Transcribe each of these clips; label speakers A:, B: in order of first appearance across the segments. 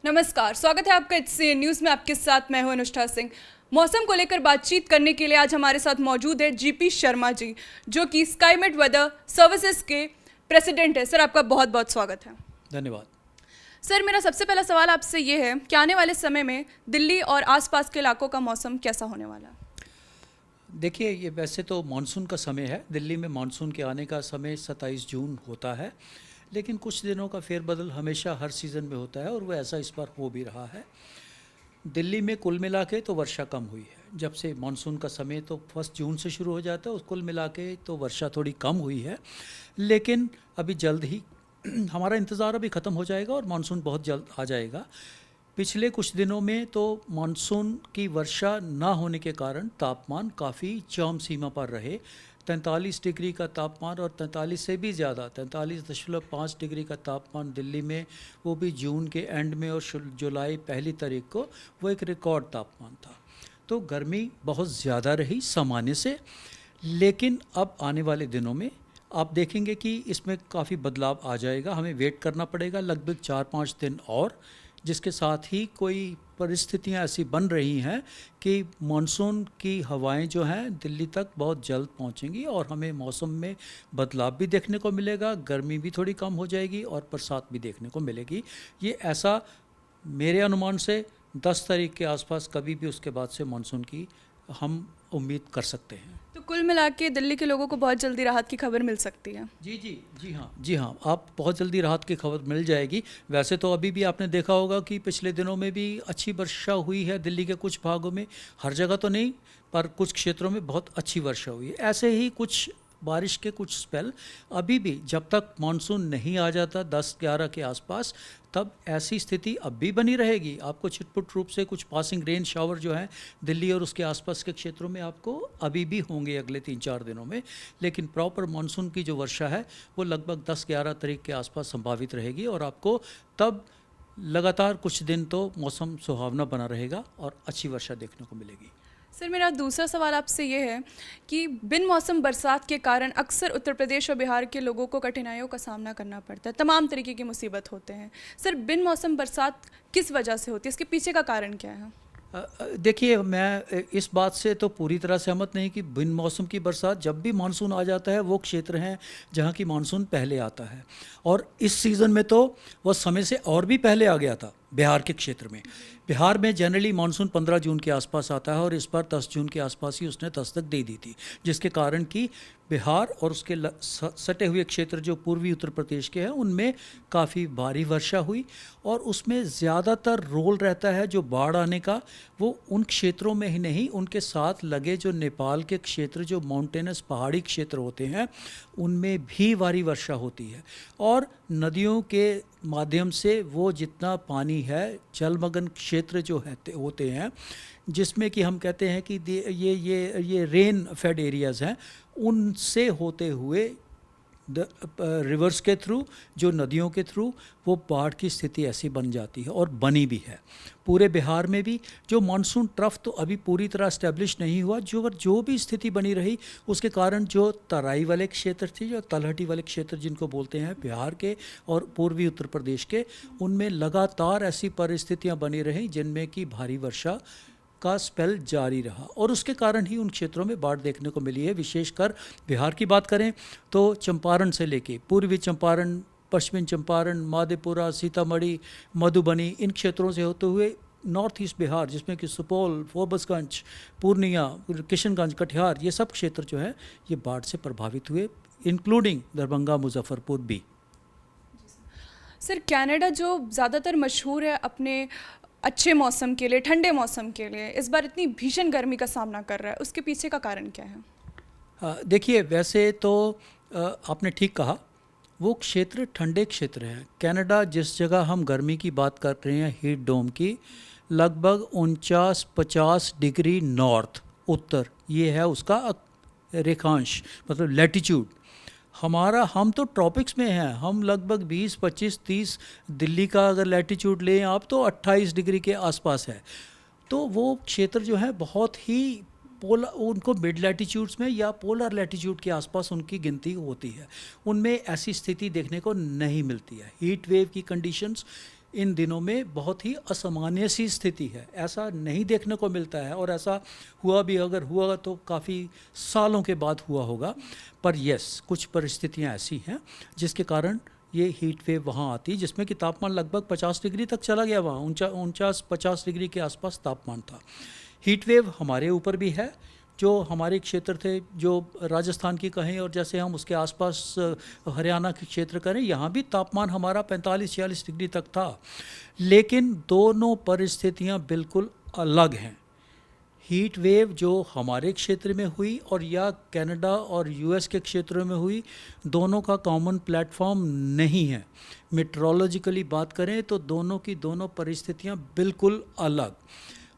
A: नमस्कार, स्वागत है आपका HCN न्यूज़ में। आपके साथ मैं हूं अनुष्ठा सिंह। मौसम को लेकर बातचीत करने के लिए आज हमारे साथ मौजूद है जीपी शर्मा जी, जो कि स्काईमेट वेदर सर्विसेज के प्रेसिडेंट है। सर, आपका बहुत बहुत स्वागत है।
B: धन्यवाद।
A: सर, मेरा सबसे पहला सवाल आपसे ये है कि आने वाले समय में दिल्ली और आसपास के इलाकों का मौसम कैसा होने वाला है?
B: देखिए, ये वैसे तो मानसून का समय है। दिल्ली में मानसून के आने का समय 27 जून होता है, लेकिन कुछ दिनों का फेरबदल हमेशा हर सीज़न में होता है और वो ऐसा इस बार हो भी रहा है। दिल्ली में कुल मिला के तो वर्षा कम हुई है। जब से मानसून का समय तो 1 जून से शुरू हो जाता है, उस कुल मिला के तो वर्षा थोड़ी कम हुई है, लेकिन अभी जल्द ही हमारा इंतज़ार अभी ख़त्म हो जाएगा और मानसून बहुत जल्द आ जाएगा। पिछले कुछ दिनों में तो मानसून की वर्षा ना होने के कारण तापमान काफ़ी चरम सीमा पर रहे। 43 डिग्री का तापमान और 43 से भी ज़्यादा 43.5 डिग्री का तापमान दिल्ली में, वो भी जून के एंड में और जुलाई पहली तारीख को, वो एक रिकॉर्ड तापमान था। तो गर्मी बहुत ज़्यादा रही सामान्य से, लेकिन अब आने वाले दिनों में आप देखेंगे कि इसमें काफ़ी बदलाव आ जाएगा। हमें वेट करना पड़ेगा लगभग 4-5 दिन और, जिसके साथ ही कोई परिस्थितियां ऐसी बन रही हैं कि मानसून की हवाएं जो हैं दिल्ली तक बहुत जल्द पहुंचेंगी और हमें मौसम में बदलाव भी देखने को मिलेगा। गर्मी भी थोड़ी कम हो जाएगी और बरसात भी देखने को मिलेगी। ये ऐसा मेरे अनुमान से 10 तारीख के आसपास कभी भी उसके बाद से मानसून की हम उम्मीद कर सकते हैं।
A: तो कुल मिला के दिल्ली के लोगों को बहुत जल्दी राहत की खबर मिल सकती है।
B: जी हाँ, आप बहुत जल्दी राहत की खबर मिल जाएगी। वैसे तो अभी भी आपने देखा होगा कि पिछले दिनों में भी अच्छी वर्षा हुई है दिल्ली के कुछ भागों में, हर जगह तो नहीं, पर कुछ क्षेत्रों में बहुत अच्छी वर्षा हुई है। ऐसे ही कुछ बारिश के कुछ स्पेल अभी भी, जब तक मानसून नहीं आ जाता 10-11 के आसपास, तब ऐसी स्थिति अब भी बनी रहेगी। आपको छिटपुट रूप से कुछ पासिंग रेन शावर जो हैं दिल्ली और उसके आसपास के क्षेत्रों में आपको अभी भी होंगे अगले 3-4 दिनों में, लेकिन प्रॉपर मानसून की जो वर्षा है वो लगभग 10-11 तारीख के आसपास संभावित रहेगी और आपको तब लगातार कुछ दिन तो मौसम सुहावना बना रहेगा और अच्छी वर्षा देखने को मिलेगी।
A: सर, मेरा दूसरा सवाल आपसे ये है कि बिन मौसम बरसात के कारण अक्सर उत्तर प्रदेश और बिहार के लोगों को कठिनाइयों का सामना करना पड़ता है, तमाम तरीके की मुसीबत होते हैं। सर, बिन मौसम बरसात किस वजह से होती है? इसके पीछे का कारण क्या है?
B: देखिए, मैं इस बात से तो पूरी तरह सहमत नहीं कि बिन मौसम की बरसात। जब भी मानसून आ जाता है वो क्षेत्र हैं जहाँ की मानसून पहले आता है, और इस सीज़न में तो वह समय से और भी पहले आ गया था बिहार के क्षेत्र में। बिहार में जनरली मानसून 15 जून के आसपास आता है और इस बार 10 जून के आसपास ही उसने दस्तक दे दी थी, जिसके कारण कि बिहार और उसके सटे हुए क्षेत्र जो पूर्वी उत्तर प्रदेश के हैं उनमें काफ़ी भारी वर्षा हुई, और उसमें ज़्यादातर रोल रहता है जो बाढ़ आने का, वो उन क्षेत्रों में ही नहीं, उनके साथ लगे जो नेपाल के क्षेत्र, जो माउंटेनस पहाड़ी क्षेत्र होते हैं, उनमें भी भारी वर्षा होती है। और नदियों के माध्यम से वो जितना पानी है, जलमग्न क्षेत्र जो होते हैं, जिसमें कि हम कहते हैं कि ये रेन फेड एरियाज़ हैं, उनसे होते हुए रिवर्स के थ्रू, जो नदियों के थ्रू, वो बाढ़ की स्थिति ऐसी बन जाती है और बनी भी है। पूरे बिहार में भी जो मानसून ट्रफ तो अभी पूरी तरह इस्टेब्लिश नहीं हुआ, जो भी स्थिति बनी रही उसके कारण जो तराई वाले क्षेत्र थे, जो तलहटी वाले क्षेत्र जिनको बोलते हैं बिहार के और पूर्वी उत्तर प्रदेश के, उनमें लगातार ऐसी परिस्थितियां बनी रहीं जिनमें कि भारी वर्षा का स्पेल जारी रहा, और उसके कारण ही उन क्षेत्रों में बाढ़ देखने को मिली है। विशेषकर बिहार की बात करें तो चंपारण से लेके पूर्वी चंपारण, पश्चिमी चंपारण, माधेपुरा, सीतामढ़ी, मधुबनी, इन क्षेत्रों से होते हुए नॉर्थ ईस्ट बिहार, जिसमें कि सुपौल, फोरबिसगंज, पूर्णिया, किशनगंज, कटिहार, ये सब क्षेत्र जो है ये बाढ़ से प्रभावित हुए, इंक्लूडिंग दरभंगा, मुजफ्फरपुर भी।
A: सर, कनाडा जो ज़्यादातर मशहूर है अपने अच्छे मौसम के लिए, ठंडे मौसम के लिए, इस बार इतनी भीषण गर्मी का सामना कर रहा है, उसके पीछे का कारण क्या है?
B: देखिए, वैसे तो आपने ठीक कहा, वो क्षेत्र ठंडे क्षेत्र हैं। कनाडा, जिस जगह हम गर्मी की बात कर रहे हैं, हीट डोम की, लगभग 49-50 डिग्री नॉर्थ उत्तर, ये है उसका रेखांश, मतलब लैटिट्यूड। हम तो ट्रॉपिक्स में हैं, हम लगभग 20-25-30, दिल्ली का अगर लैटिट्यूड लें आप तो 28 डिग्री के आसपास है। तो वो क्षेत्र जो है बहुत ही उनको मिड लैटिट्यूड्स में या पोलर लैटिट्यूड के आसपास उनकी गिनती होती है। उनमें ऐसी स्थिति देखने को नहीं मिलती है। हीट वेव की कंडीशंस इन दिनों में बहुत ही असामान्य सी स्थिति है। ऐसा नहीं देखने को मिलता है, और ऐसा हुआ भी अगर हुआ तो काफ़ी सालों के बाद हुआ होगा। पर यस, कुछ परिस्थितियां ऐसी हैं जिसके कारण ये हीट वेव वहाँ आती है, जिसमें कि तापमान लगभग 50 डिग्री तक चला गया। वहाँ 49-50 डिग्री के आसपास तापमान था। हीट वेव हमारे ऊपर भी है, जो हमारे क्षेत्र थे, जो राजस्थान की कहें और जैसे हम उसके आसपास हरियाणा के क्षेत्र करें, यहाँ भी तापमान हमारा 45-46 डिग्री तक था। लेकिन दोनों परिस्थितियाँ बिल्कुल अलग हैं। हीट वेव जो हमारे क्षेत्र में हुई और या कनाडा और यूएस के क्षेत्रों में हुई, दोनों का कॉमन प्लेटफॉर्म नहीं है। मेट्रोलॉजिकली बात करें तो दोनों की दोनों परिस्थितियां बिल्कुल अलग।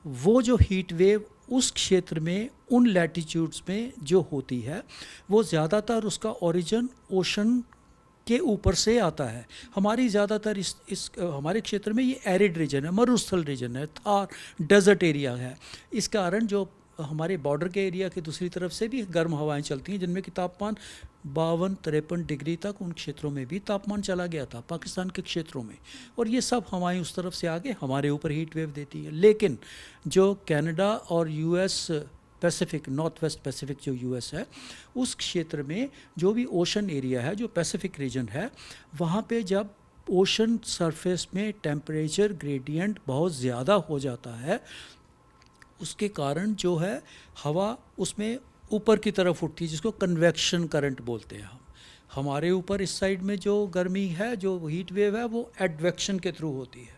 B: वो जो हीट वेव उस क्षेत्र में, उन लैटिट्यूड्स में जो होती है, वो ज़्यादातर उसका ओरिजिन ओशन के ऊपर से आता है। हमारी ज़्यादातर इस हमारे क्षेत्र में ये एरिड रीजन है, मरुस्थल रीजन है, थार डेजर्ट एरिया है। इस कारण जो हमारे बॉर्डर के एरिया के दूसरी तरफ से भी गर्म हवाएं चलती हैं, जिनमें कि तापमान 52-53 डिग्री तक उन क्षेत्रों में भी तापमान चला गया था, पाकिस्तान के क्षेत्रों में। और ये सब हवाएं उस तरफ से आगे हमारे ऊपर हीट वेव देती है। लेकिन जो कनाडा और US Pacific, north west Pacific जो यूएस है, उस क्षेत्र में जो भी ओशन एरिया है, जो पैसिफिक रीजन है, वहाँ पे जब ओशन सरफेस में टेम्परेचर ग्रेडियंट बहुत ज़्यादा हो जाता है, उसके कारण जो है हवा उसमें ऊपर की तरफ उठती है, जिसको कन्वेक्शन करंट बोलते हैं हम। हमारे ऊपर इस साइड में जो गर्मी है, जो हीट वेव है, वो एडवेक्शन के थ्रू होती है।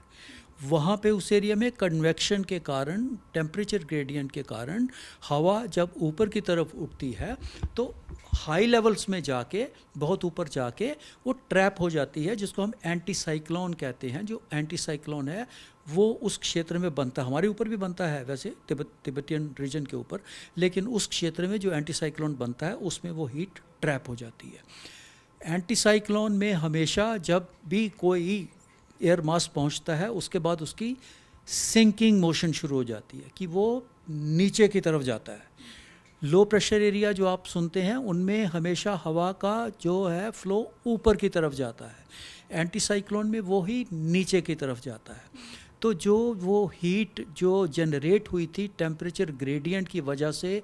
B: वहाँ पे उस एरिया में कन्वेक्शन के कारण, टेम्परेचर ग्रेडियंट के कारण हवा जब ऊपर की तरफ उठती है तो हाई लेवल्स में जाके, बहुत ऊपर जाके वो ट्रैप हो जाती है, जिसको हम एंटी साइक्लोन कहते हैं। जो एंटी साइक्लोन है वो उस क्षेत्र में बनता है, हमारे ऊपर भी बनता है वैसे, तिब्बतियन रीजन के ऊपर, लेकिन उस क्षेत्र में जो एंटी साइक्लोन बनता है उसमें वो हीट ट्रैप हो जाती है। एंटी साइक्लोन में हमेशा जब भी कोई एयर मास पहुंचता है, उसके बाद उसकी सिंकिंग मोशन शुरू हो जाती है, कि वो नीचे की तरफ जाता है। लो प्रेशर एरिया जो आप सुनते हैं, उनमें हमेशा हवा का जो है फ्लो ऊपर की तरफ जाता है। एंटी साइक्लोन में वो ही नीचे की तरफ जाता है। तो जो वो हीट जो जनरेट हुई थी टेम्परेचर ग्रेडियंट की वजह से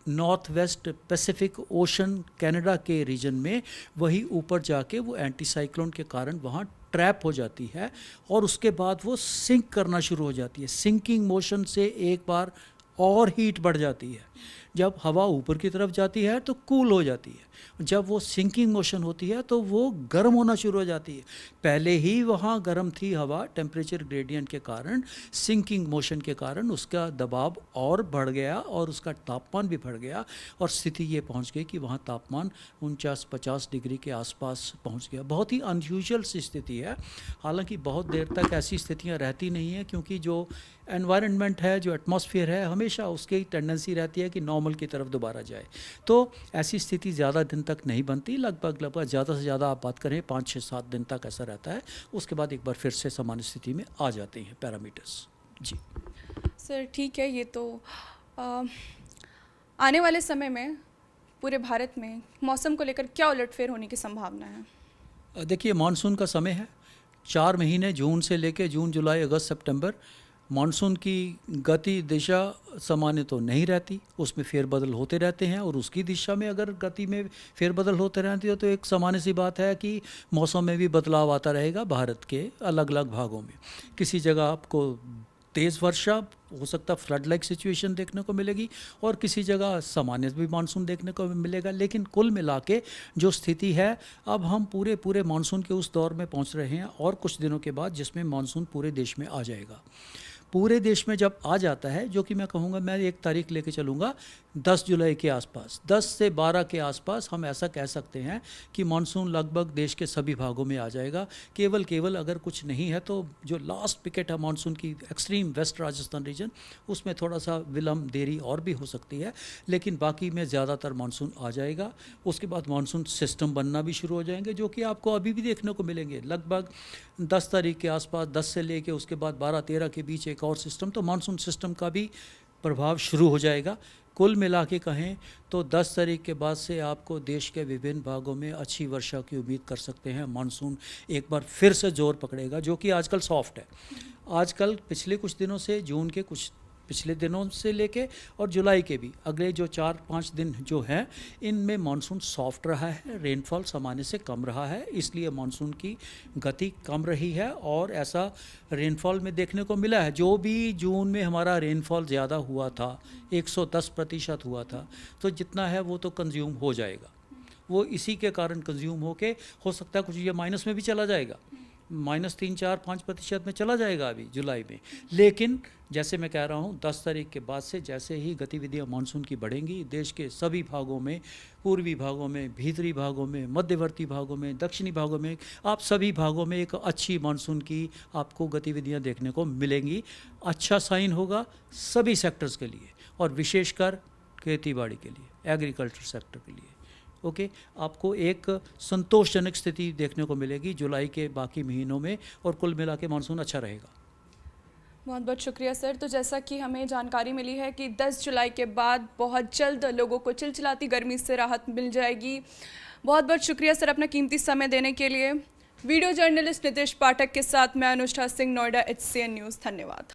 B: north west Pacific ocean Canada के रीजन में, वही ऊपर जाके वो एंटी साइक्लोन के कारण वहाँ ट्रैप हो जाती है, और उसके बाद वो सिंक करना शुरू हो जाती है। सिंकिंग मोशन से एक बार और हीट बढ़ जाती है। जब हवा ऊपर की तरफ जाती है तो कूल हो जाती है, जब वो सिंकिंग मोशन होती है तो वो गर्म होना शुरू हो जाती है। पहले ही वहाँ गर्म थी हवा, टेम्परेचर ग्रेडियंट के कारण, सिंकिंग मोशन के कारण उसका दबाव और बढ़ गया और उसका तापमान भी बढ़ गया, और स्थिति ये पहुँच गई कि वहाँ तापमान 49-50 डिग्री के आसपास पहुँच गया। बहुत ही अनयूजुअल सी स्थिति है। हालांकि बहुत देर तक ऐसी स्थितियाँ रहती नहीं हैं, क्योंकि जो एनवायरनमेंट है, जो एटमॉस्फेयर है, हमेशा उसकी टेंडेंसी रहती है कि नॉर्मल की तरफ दोबारा जाए। तो ऐसी स्थिति ज़्यादा दिन तक नहीं बनती। लगभग ज़्यादा से ज़्यादा आप बात करें 5-6-7 दिन तक ऐसा रहता है। उसके बाद एक बार फिर से सामान्य स्थिति में आ जाते हैं पैरामीटर्स। जी
A: सर ठीक है, ये तो आने वाले समय में पूरे भारत में मौसम को लेकर क्या उलटफेर होने की संभावना है?
B: देखिए, मानसून का समय है। 4 महीने, जून से लेकर जून, जुलाई, अगस्त, सितंबर, मानसून की गति दिशा सामान्य तो नहीं रहती, उसमें फेरबदल होते रहते हैं। और उसकी दिशा में अगर गति में फेरबदल होते रहते हो तो एक सामान्य सी बात है कि मौसम में भी बदलाव आता रहेगा। भारत के अलग अलग भागों में किसी जगह आपको तेज़ वर्षा हो सकता, फ्लड लाइक सिचुएशन देखने को मिलेगी, और किसी जगह सामान्य भी मानसून देखने को मिलेगा। लेकिन कुल मिला के जो स्थिति है, अब हम पूरे मानसून के उस दौर में पहुंच रहे हैं, और कुछ दिनों के बाद जिसमें मानसून पूरे देश में आ जाएगा। पूरे देश में जब आ जाता है, जो कि मैं कहूँगा, मैं एक तारीख लेके चलूँगा 10 जुलाई के आसपास, 10 से 12 के आसपास हम ऐसा कह सकते हैं कि मानसून लगभग देश के सभी भागों में आ जाएगा। केवल अगर कुछ नहीं है तो जो लास्ट पिकेट है मानसून की, एक्सट्रीम वेस्ट राजस्थान रीजन, उसमें थोड़ा सा विलम्ब, देरी और भी हो सकती है, लेकिन बाकी में ज़्यादातर मानसून आ जाएगा। उसके बाद मानसून सिस्टम बनना भी शुरू हो जाएंगे, जो कि आपको अभी भी देखने को मिलेंगे। लगभग 10 तारीख के आसपास, 10 से लेके उसके बाद 12-13 के बीच एक और सिस्टम, तो मानसून सिस्टम का भी प्रभाव शुरू हो जाएगा। कुल मिला के कहें तो 10 तारीख के बाद से आपको देश के विभिन्न भागों में अच्छी वर्षा की उम्मीद कर सकते हैं। मानसून एक बार फिर से जोर पकड़ेगा, जो कि आजकल सॉफ्ट है। आजकल पिछले कुछ दिनों से, जून के कुछ पिछले दिनों से लेके और जुलाई के भी अगले जो 4-5 दिन जो हैं, इनमें मानसून सॉफ्ट रहा है, रेनफॉल सामान्य से कम रहा है, इसलिए मानसून की गति कम रही है और ऐसा रेनफॉल में देखने को मिला है। जो भी जून में हमारा रेनफॉल ज़्यादा हुआ था, 110% हुआ था, तो जितना है वो तो कंज्यूम हो जाएगा। वो इसी के कारण कंज्यूम होके हो सकता है कुछ ये माइनस में भी चला जाएगा, -3, 4, 5% में चला जाएगा अभी जुलाई में। लेकिन जैसे मैं कह रहा हूँ 10 तारीख के बाद से जैसे ही गतिविधियाँ मानसून की बढ़ेंगी, देश के सभी भागों में, पूर्वी भागों में, भीतरी भागों में, मध्यवर्ती भागों में, दक्षिणी भागों में, आप सभी भागों में एक अच्छी मानसून की आपको गतिविधियाँ देखने को मिलेंगी। अच्छा साइन होगा सभी सेक्टर्स के लिए और विशेषकर खेती-बाड़ी के लिए, एग्रीकल्चर सेक्टर के लिए। ओके, आपको एक संतोषजनक स्थिति देखने को मिलेगी जुलाई के बाकी महीनों में और कुल मिला के मानसून अच्छा रहेगा।
A: बहुत बहुत शुक्रिया सर। तो जैसा कि हमें जानकारी मिली है कि 10 जुलाई के बाद बहुत जल्द लोगों को चिलचिलाती गर्मी से राहत मिल जाएगी। बहुत बहुत शुक्रिया सर अपना कीमती समय देने के लिए। वीडियो जर्नलिस्ट नितेश पाठक के साथ मैं अनुष्ठा सिंह, नोएडा HCN न्यूज़। धन्यवाद।